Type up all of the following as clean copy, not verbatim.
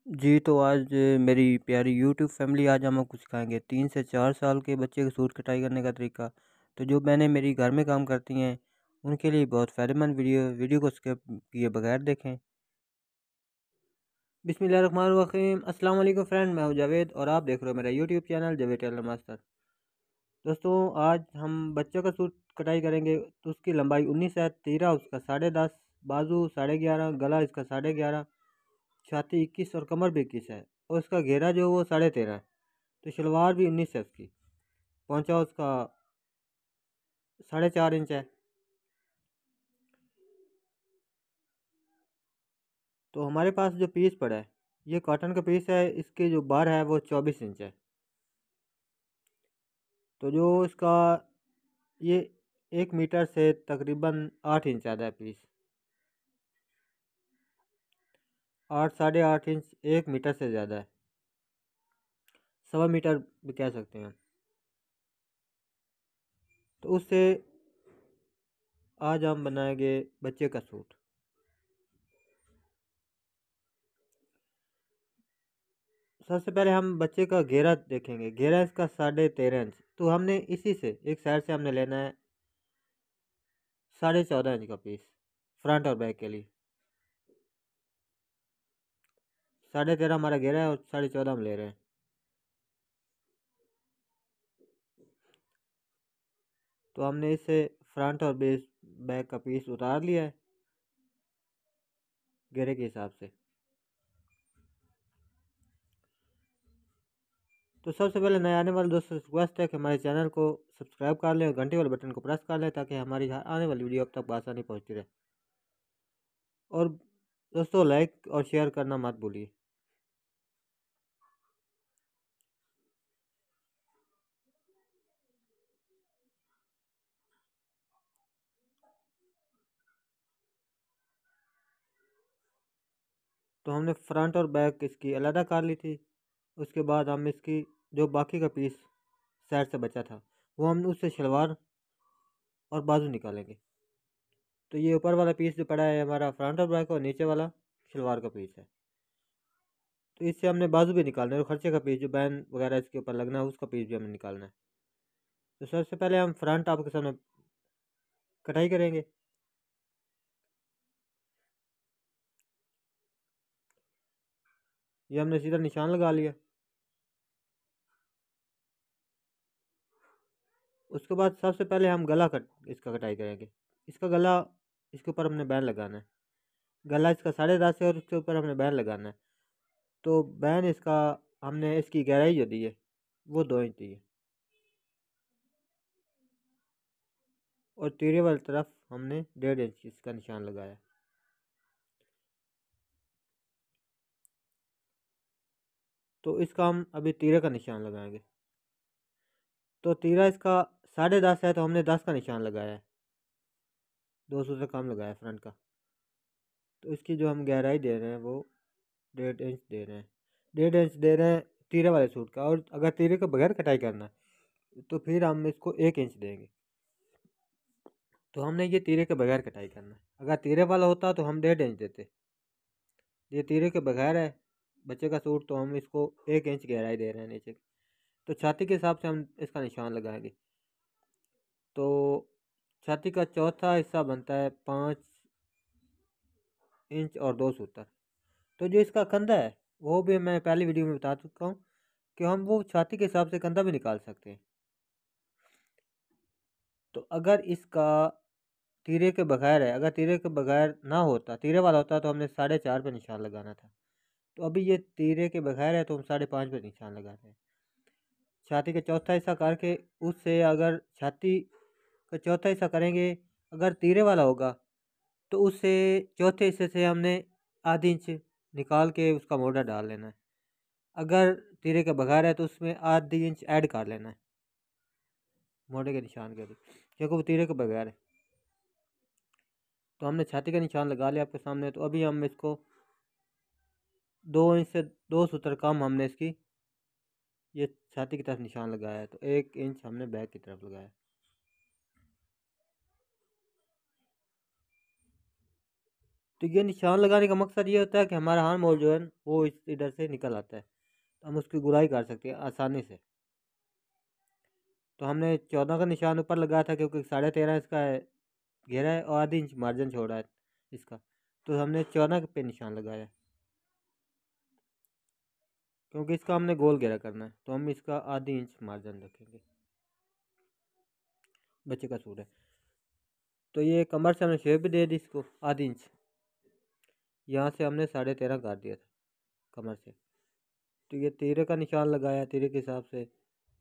जी, तो आज मेरी प्यारी यूट्यूब फैमिली आज हम आपको सिखाएँगे 3 से 4 साल के बच्चे के सूट कटाई करने का तरीका। तो जो बहनें मेरी घर में काम करती हैं, उनके लिए बहुत फ़ायदेमंद वीडियो को स्किप किए बगैर देखें। बिस्मिल्लाहिर्रहमानिर्रहीम, अस्सलाम वालेकुम फ्रेंड, मैं हूं जावेद और आप देख रहे हो मेरा YouTube channel Javed tailor master. दोस्तों, आज हम बच्चों का सूट कटाई करेंगे तो उसकी लंबाई 19 है, तीरा उसका 10.5, बाजू 11.5, गला इसका 11.5, छाती 21 और कमर भी 21 है और इसका घेरा जो वो 13.5 है। तो शलवार भी 19 है उसकी। पहुंचा उसका 4.5 इंच है। तो हमारे पास जो पीस पड़ा है ये कॉटन का पीस है, इसके जो बार है वो 24 इंच है। तो जो इसका ये 1 मीटर से तकरीबन 8 इंच ज़्यादा है पीस। 8, 8.5 इंच 1 मीटर से ज़्यादा है, 1.25 मीटर भी कह सकते हैं। तो उससे आज हम बनाएंगे बच्चे का सूट। सबसे पहले हम बच्चे का घेरा देखेंगे। घेरा इसका 13.5 इंच। तो हमने इसी से एक साइड से हमने लेना है 14.5 इंच का पीस फ्रंट और बैक के लिए। 13.5 हमारा घेरा है और 14.5 हम ले रहे हैं। तो हमने इससे फ्रंट और बैक का पीस उतार लिया है घेरे के हिसाब से। तो सबसे पहले नए आने वाले दोस्तों से रिक्वेस्ट है कि हमारे चैनल को सब्सक्राइब कर लें और घंटे वाले बटन को प्रेस कर लें ताकि हमारी आने वाली वीडियो अब तक बआसानी पहुंचती रहे। और दोस्तों, लाइक और शेयर करना मत भूलिए। तो हमने फ्रंट और बैक इसकी अलग कर ली थी। उसके बाद हम इसकी जो बाकी का पीस साइड से बचा था वो हम उससे शलवार और बाजू निकालेंगे। तो ये ऊपर वाला पीस जो पड़ा है हमारा फ्रंट और बैक और नीचे वाला शलवार का पीस है। तो इससे हमने बाजू भी निकालना है और खर्चे का पीस जो बैन वगैरह इसके ऊपर लगना है उसका पीस भी हमें निकालना है। तो सबसे पहले हम फ्रंट आपके सामने कटाई करेंगे। ये हमने सीधा निशान लगा लिया। उसके बाद सबसे पहले हम इसका कटाई करेंगे। इसका गला, इसके ऊपर हमने बैन लगाना है। गला इसका 10.5 है और इसके ऊपर हमने बैन लगाना है। तो बैन इसका हमने इसकी गहराई जो दी है वो 2 इंच दी है और तीरे वाली तरफ हमने 1.5 इंच इसका निशान लगाया। तो इसका हम अभी तीरे का निशान लगाएंगे। तो तीरा इसका 10.5 है तो हमने 10 का निशान लगाया है, 200 से कम लगाया फ्रंट का। तो इसकी जो हम गहराई दे रहे हैं वो 1.5 इंच दे रहे हैं। 1.5 इंच दे रहे हैं तीरे वाले सूट का। और अगर तीरे के बगैर कटाई करना है तो फिर हम इसको 1 इंच देंगे। तो हमने ये तीरे के बगैर कटाई करना है। अगर तीरे वाला होता तो हम 1.5 इंच देते। ये तीरे के बगैर है बच्चे का सूट तो हम इसको 1 इंच गहराई दे रहे हैं नीचे। तो छाती के हिसाब से हम इसका निशान लगाएंगे। तो छाती का चौथा हिस्सा बनता है 5 इंच और 2 सूतर। तो जो इसका कंधा है वो भी मैं पहली वीडियो में बता चुका हूँ कि हम वो छाती के हिसाब से कंधा भी निकाल सकते हैं। तो अगर इसका तीरे के बगैर है, अगर तीरे के बगैर ना होता, तीरे वाला होता तो हमने 4.5 पे निशान लगाना था। तो अभी ये तीरे के बगैर है तो हम 5.5 पे निशान लगाते हैं। छाती का चौथा हिस्सा करके उससे अगर छाती का चौथा हिस्सा करेंगे, अगर तीरे वाला होगा तो उससे चौथे हिस्से से हमने आधी इंच निकाल के उसका मोटा डाल लेना है। अगर तीरे के बगैर है तो उसमें आधी इंच ऐड कर लेना है मोटे के निशान के लिए, क्योंकि वो तीरे के बगैर है। तो हमने छाती का निशान लगा लिया आपके सामने। तो अभी हम इसको 2 इंच से 2 सूत्र कम हमने इसकी ये छाती की तरफ निशान लगाया है। तो 1 इंच हमने बैक की तरफ लगाया। तो ये निशान लगाने का मकसद ये होता है कि हमारा हार्म होल जो है वो इस इधर से निकल आता है, तो हम उसकी गुराई कर सकते हैं आसानी से। तो हमने 14 का निशान ऊपर लगाया था क्योंकि 13.5 इसका घेरा है और आधी इंच मार्जिन छोड़ा है इसका, तो हमने 14 पे निशान लगाया है क्योंकि इसका हमने गोल घेरा करना है, तो हम इसका आधी इंच मार्जिन रखेंगे। बच्चे का सूट है तो ये कमर से हमने शेप भी दे दी इसको आधी इंच, यहाँ से हमने 13.5 कर दिया था कमर से। तो ये तीरे का निशान लगाया तीरे के हिसाब से।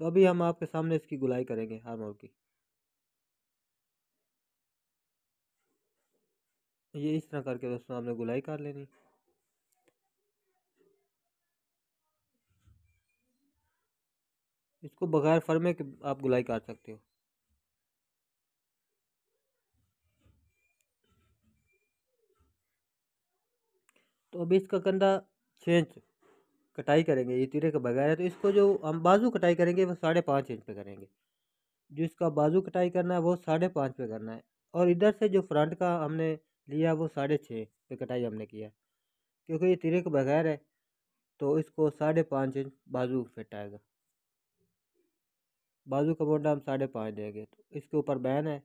तो अभी हम आपके सामने इसकी गुलाई करेंगे हर मोड़ की। ये इस तरह करके दोस्तों आपने गुलाई कर लेनी। इसको बगैर फरमे के आप गुलाई कर सकते हो। तो अभी इसका कंधा 6 इंच कटाई करेंगे, ये तीरे का बगैर है, तो इसको जो हम बाजू कटाई करेंगे वो 5.5 इंच पे करेंगे। जो इसका बाजू कटाई करना है वो 5.5 पे करना है, और इधर से जो फ्रंट का हमने लिया वो 6.5 पे कटाई हमने किया, क्योंकि ये तीरे के बगैर है तो इसको 5.5 इंच बाजू फिट आएगा। बाजू का मोटा हम 5.5 देंगे। तो इसके ऊपर बैन है,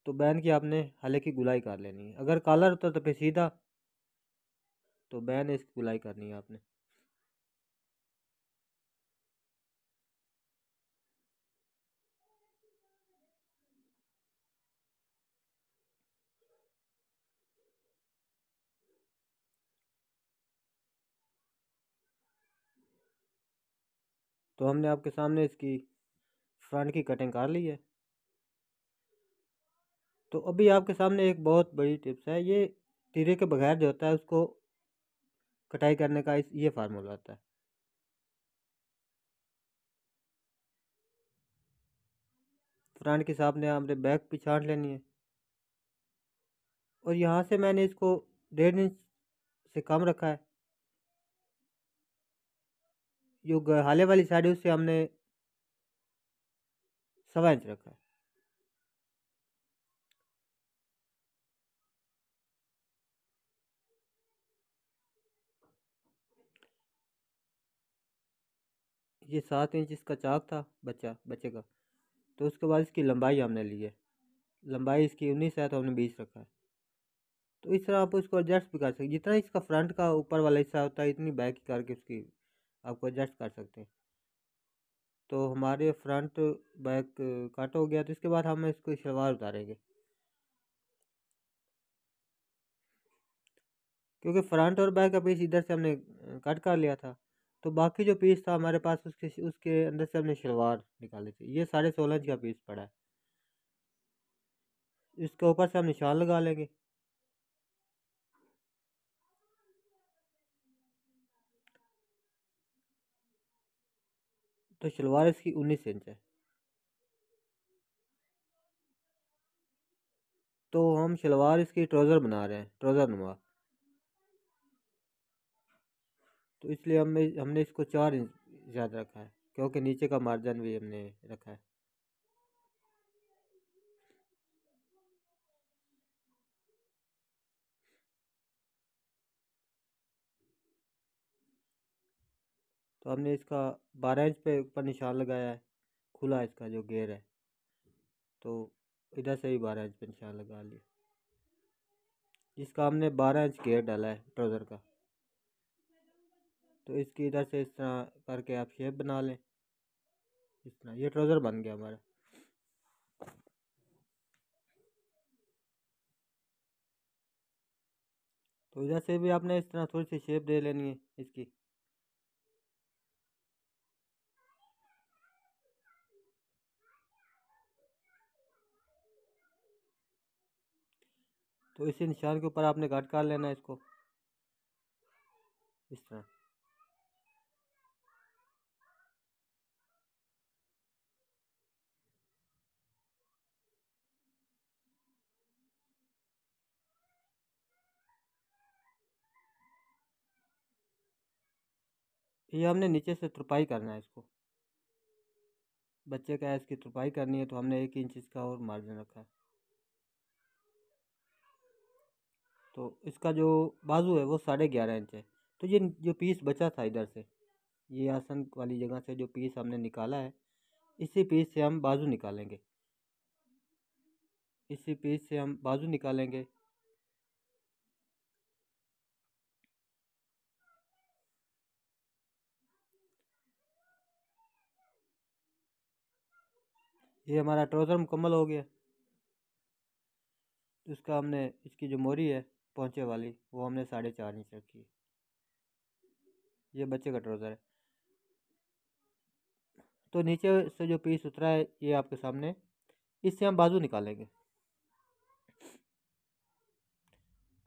तो बैन की आपने हल्की गुलाई कर लेनी है। अगर कॉलर होता तो फिर सीधा, तो बैन इसकी गुलाई करनी है आपने। तो हमने आपके सामने इसकी फ्रंट की कटिंग कर ली है। तो अभी आपके सामने एक बहुत बड़ी टिप्स है, ये तीरे के बगैर जो होता है उसको कटाई करने का ये फार्मूला होता है। फ्रंट के सामने आपने बैक भी छांट लेनी है, और यहाँ से मैंने इसको 1.5 इंच से कम रखा है। जो हाले वाली साइड है उससे हमने 1.25 इंच रखा है। ये 7 इंच इसका चाक था बच्चे का। तो उसके बाद इसकी लंबाई हमने ली है, लंबाई इसकी 19 है तो हमने 20 रखा है। तो इस तरह आप उसको एडजस्ट भी कर सकते, जितना इसका फ्रंट का ऊपर वाला हिस्सा होता है इतनी बैक करके उसकी आपको एडजस्ट कर सकते हैं। तो हमारे फ्रंट बैक कट हो गया, तो इसके बाद हम इसको शलवार उतारेंगे, क्योंकि फ्रंट और बैक का पीस इधर से हमने कट कर लिया था। तो बाकी जो पीस था हमारे पास उसके उसके अंदर से हमने शलवार निकाली थी। ये 16.5 इंच का पीस पड़ा है, इसके ऊपर से हम निशान लगा लेंगे। तो शलवार इसकी 19 इंच है। तो हम शलवार इसकी ट्राउज़र बना रहे हैं, ट्राउज़र नुमा। तो इसलिए हमने इसको 4 इंच ज़्यादा रखा है, क्योंकि नीचे का मार्जिन भी हमने रखा है। तो हमने इसका 12 इंच पे ऊपर निशान लगाया है, खुला इसका जो घेर है, तो इधर से भी 12 इंच पे निशान लगा लिया। इसका हमने 12 इंच घेर डाला है ट्राउज़र का। तो इसकी इधर से इस तरह करके आप शेप बना लें, इस तरह ये ट्राउज़र बन गया हमारा। तो इधर से भी आपने इस तरह थोड़ी सी शेप दे लेनी है इसकी। तो इसी निशान के ऊपर आपने कट कर लेना है इसको इस तरह। ये हमने नीचे से तुरपाई करना है इसको, बच्चे का है इसकी तुरपाई करनी है, तो हमने 1 इंच इसका और मार्जिन रखा है। तो इसका जो बाजू है वो 11.5 इंच है। तो ये जो पीस बचा था इधर से, ये आसन वाली जगह से जो पीस हमने निकाला है, इसी पीस से हम बाजू निकालेंगे। इसी पीस से हम बाजू निकालेंगे। ये हमारा ट्राउज़र मुकम्मल हो गया। तो इसका हमने इसकी जो मोरी है पोंचे वाली, वो हमने 4.5 इंच रखी है। ये बच्चे का ट्राउज़र है। तो नीचे से जो पीस उतरा है ये आपके सामने, इससे हम बाजू निकालेंगे।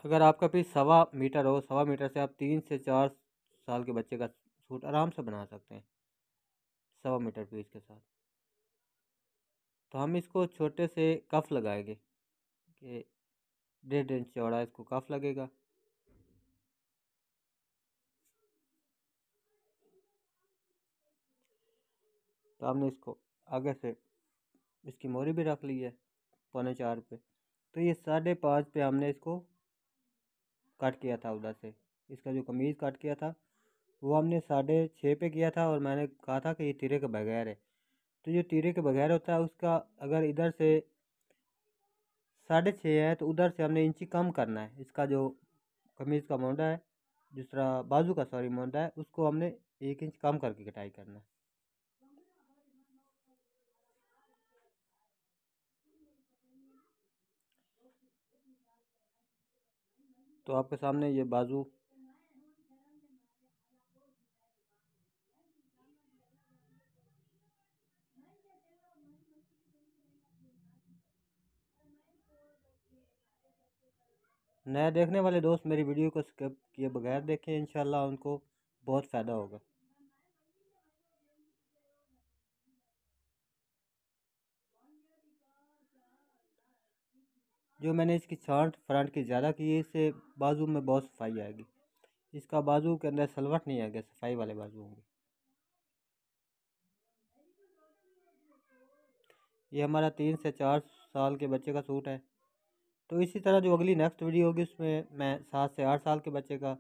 अगर आपका पीस 1.25 मीटर हो, 1.25 मीटर से आप 3 से 4 साल के बच्चे का सूट आराम से बना सकते हैं 1.25 मीटर पीस के साथ। तो हम इसको छोटे से कफ लगाएंगे कि 1.5 इंच चौड़ा इसको कफ लगेगा। तो हमने इसको आगे से इसकी मोरी भी रख ली है 3.25 पे। तो ये 5.5 पे हमने इसको कट किया था उधर से। इसका जो कमीज़ कट किया था वो हमने 6.5 पे किया था, और मैंने कहा था कि ये तिरे के बगैर है। तो जो तिरे के बगैर होता है उसका अगर इधर से 6.5 है तो उधर से हमने इंची कम करना है। इसका जो कमीज़ का मोंडा है, दूसरा बाजू का सॉरी मोंडा है, उसको हमने 1 इंच कम करके कटाई करना है। तो आपके सामने ये बाजू नया देखने वाले दोस्त मेरी वीडियो को स्किप किए बगैर देखें, इंशाल्लाह उनको बहुत फ़ायदा होगा। जो मैंने इसकी छांट फ्रंट की ज़्यादा की है, इससे बाजू में बहुत सफाई आएगी। इसका बाजू के अंदर सलवट नहीं आएगा, सफाई वाले बाजू होंगे। ये हमारा 3 से 4 साल के बच्चे का सूट है। तो इसी तरह जो अगली नेक्स्ट वीडियो होगी उसमें मैं 7 से 8 साल के बच्चे का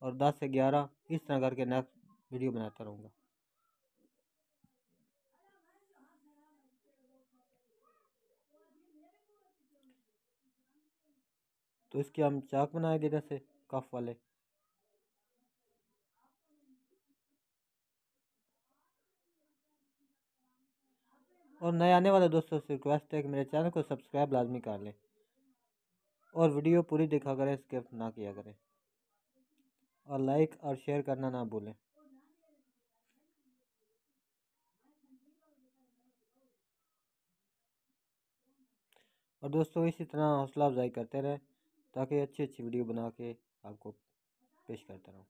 और 10 से 11 इस तरह करके नेक्स्ट वीडियो बनाता रहूँगा। तो इसके हम चाक बनाएंगे इधर से कफ वाले। और नए आने वाले दोस्तों से रिक्वेस्ट है कि मेरे चैनल को सब्सक्राइब लाजमी कर लें और वीडियो पूरी देखा करें, स्किप ना किया करें, और लाइक और शेयर करना ना भूलें। और दोस्तों इसी तरह हौसला अफजाई करते रहें ताकि अच्छी अच्छी वीडियो बना के आपको पेश करता रहूँ।